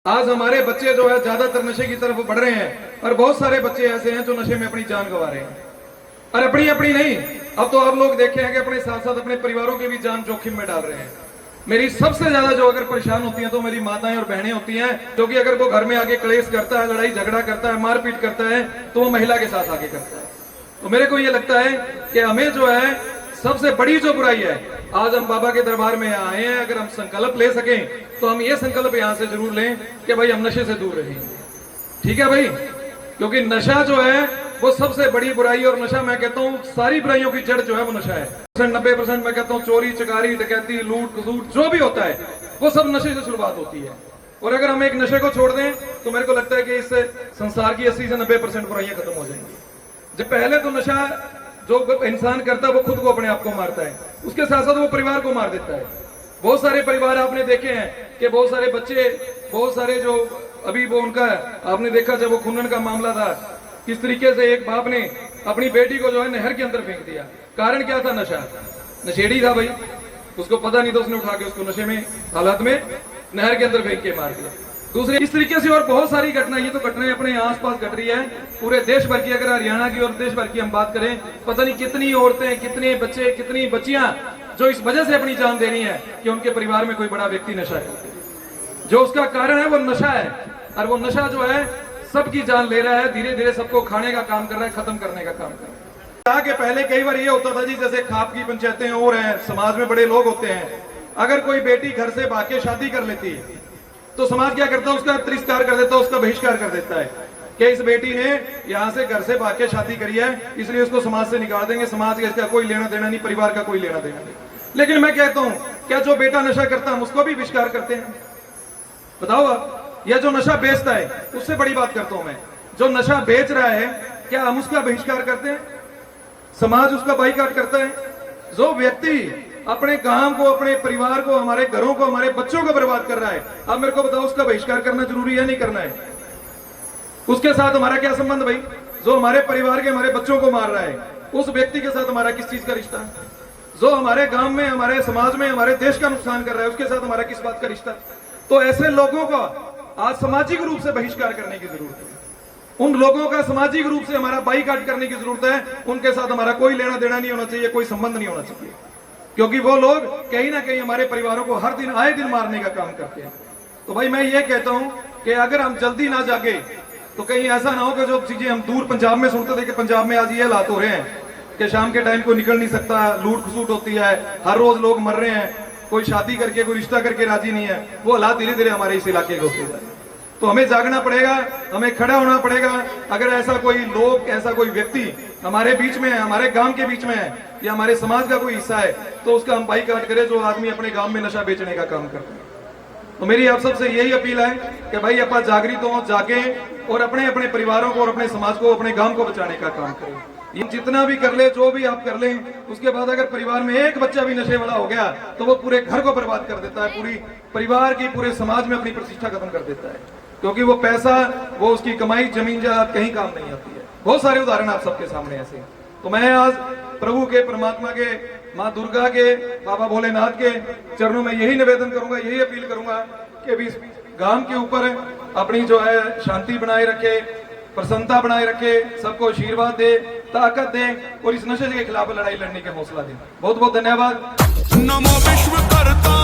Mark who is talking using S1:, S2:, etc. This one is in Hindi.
S1: आज हमारे बच्चे जो है ज्यादातर नशे की तरफ बढ़ रहे हैं और बहुत सारे बच्चे ऐसे हैं जो नशे में अपनी जान गंवा रहे हैं। और अपनी अपनी नहीं, अब तो आप लोग देखे हैं कि अपने साथ साथ अपने परिवारों की भी जान जोखिम में डाल रहे हैं। मेरी सबसे ज्यादा जो अगर परेशान होती हैं तो मेरी माताएं और बहनें होती हैं, क्योंकि अगर वो घर में आगे क्लेश करता है, लड़ाई झगड़ा करता है, मारपीट करता है, तो वो महिला के साथ आगे करता है। तो मेरे को ये लगता है कि हमें जो है सबसे बड़ी जो बुराई है, आज हम बाबा के दरबार में आए हैं, अगर हम संकल्प ले सकें तो हम ये संकल्प यहां से जरूर लें कि भाई हम नशे से दूर रहेंगे। ठीक है भाई, क्योंकि नशा जो है वो सबसे बड़ी बुराई, और नशा मैं कहता हूँ सारी बुराइयों की जड़ जो है वो नशा है। 90% मैं कहता हूँ चोरी चकारी डकैती लूट खसूट जो भी होता है वो सब नशे से शुरुआत होती है। और अगर हम एक नशे को छोड़ दें तो मेरे को लगता है कि इससे संसार की 80 से 90% बुराइयां खत्म हो जाएंगी। जब पहले तो नशा जो इंसान करता है वो खुद को अपने आप को मारता है, उसके साथ साथ वो परिवार को मार देता है। बहुत सारे परिवार आपने देखे हैं कि बहुत सारे बच्चे, बहुत सारे जो अभी वो उनका आपने देखा जब वो खुनन का मामला था, किस तरीके से एक बाप ने अपनी बेटी को जो है नहर के अंदर फेंक दिया। कारण क्या था? नशा। नशेड़ी था भाई, उसको पता नहीं था, उसने उठा के उसको नशे में हालत में नहर के अंदर फेंक के मार दिया। दूसरे इस तरीके से और बहुत सारी घटनाएं, ये तो घटनाएं अपने आसपास घट रही है पूरे देश भर की। अगर हरियाणा की और देश भर की हम बात करें, पता नहीं कितनी औरतें, कितने बच्चे, कितनी बच्चियां जो इस वजह से अपनी जान दे रही हैं कि उनके परिवार में कोई बड़ा व्यक्ति नशा है। जो उसका कारण है वो नशा है, और वो नशा जो है सबकी जान ले रहा है, धीरे धीरे सबको खाने का काम कर रहा है, खत्म करने का काम कर रहा है। कि पहले कई बार ये होता था जी, जैसे खाप की पंचायतें और हैं, समाज में बड़े लोग होते हैं, अगर कोई बेटी घर से भाग के शादी कर लेती है तो समाज क्या करता है? उसका तिरस्कार कर देता है, उसका बहिष्कार कर देता है कि इस बेटी ने यहां से घर से भाग के शादी करी है, इसलिए उसको समाज से निकाल देंगे, समाज का इसका कोई लेना देना नहीं, परिवार का कोई लेना देना नहीं। लेकिन मैं कहता हूं, क्या जो बेटा नशा करता है उसको भी बहिष्कार करते हैं? बताओ आप। या जो नशा बेचता है, उससे बड़ी बात करता हूं मैं, जो नशा बेच रहा है क्या हम उसका बहिष्कार करते हैं? समाज उसका बाइकाट करता है? जो व्यक्ति अपने गांव को, अपने परिवार को, हमारे घरों को, हमारे बच्चों को बर्बाद कर रहा है, अब मेरे को बताओ उसका बहिष्कार करना जरूरी है नहीं करना है? उसके साथ हमारा क्या संबंध भाई? जो हमारे परिवार के, हमारे बच्चों को मार रहा है, उस व्यक्ति के साथ हमारा किस चीज का रिश्ता है? जो हमारे गांव में, हमारे समाज में, हमारे देश का नुकसान कर रहा है, उसके साथ हमारा किस बात का रिश्ता? तो ऐसे लोगों का आज सामाजिक रूप से बहिष्कार करने की जरूरत है। उन लोगों का सामाजिक रूप से हमारा बाइकाट करने की जरूरत है। उनके साथ हमारा कोई लेना देना नहीं होना चाहिए, कोई संबंध नहीं होना चाहिए, क्योंकि वो लोग कहीं ना कहीं हमारे परिवारों को हर दिन आए दिन मारने का काम करते हैं। तो भाई मैं ये कहता हूं कि अगर हम जल्दी ना जागे तो कहीं ऐसा ना हो कि जो चीजें हम दूर पंजाब में सुनते थे कि पंजाब में आज ये हालात हो रहे हैं कि शाम के टाइम को निकल नहीं सकता, लूट खसूट होती है, हर रोज लोग मर रहे हैं, कोई शादी करके, कोई रिश्ता करके राजी नहीं है, वो हालात धीरे धीरे हमारे इस इलाके के होते जाए। तो हमें जागना पड़ेगा, हमें खड़ा होना पड़ेगा। अगर ऐसा कोई लोग, ऐसा कोई व्यक्ति हमारे बीच में है, हमारे गांव के बीच में है, या हमारे समाज का कोई हिस्सा है, तो उसका हम बाइकाट करें जो आदमी अपने गांव में नशा बेचने का काम करते हैं। तो मेरी आप सबसे यही अपील है कि भाई आप जागृत हो, जागे और अपने अपने परिवारों को और अपने समाज को, अपने गांव को बचाने का काम करें। ये जितना भी कर ले, जो भी आप कर लें, उसके बाद अगर परिवार में एक बच्चा भी नशे वाला हो गया तो वो पूरे घर को बर्बाद कर देता है, पूरी परिवार की, पूरे समाज में अपनी प्रतिष्ठा खत्म कर देता है, क्योंकि वो पैसा, वो उसकी कमाई जमीन जायदाद कहीं काम नहीं आती है। बहुत सारे उदाहरण आप सबके सामने ऐसे। तो मैं आज प्रभु के, परमात्मा के, माँ दुर्गा के, बाबा भोलेनाथ के चरणों में यही निवेदन करूंगा, यही अपील करूंगा कि भी गांव के ऊपर अपनी जो है शांति बनाए रखे, प्रसन्नता बनाए रखे, सबको आशीर्वाद दे, ताकत दे और इस नशे के खिलाफ लड़ाई लड़ने का हौसला दे। बहुत बहुत धन्यवाद।
S2: नमो विश्व करता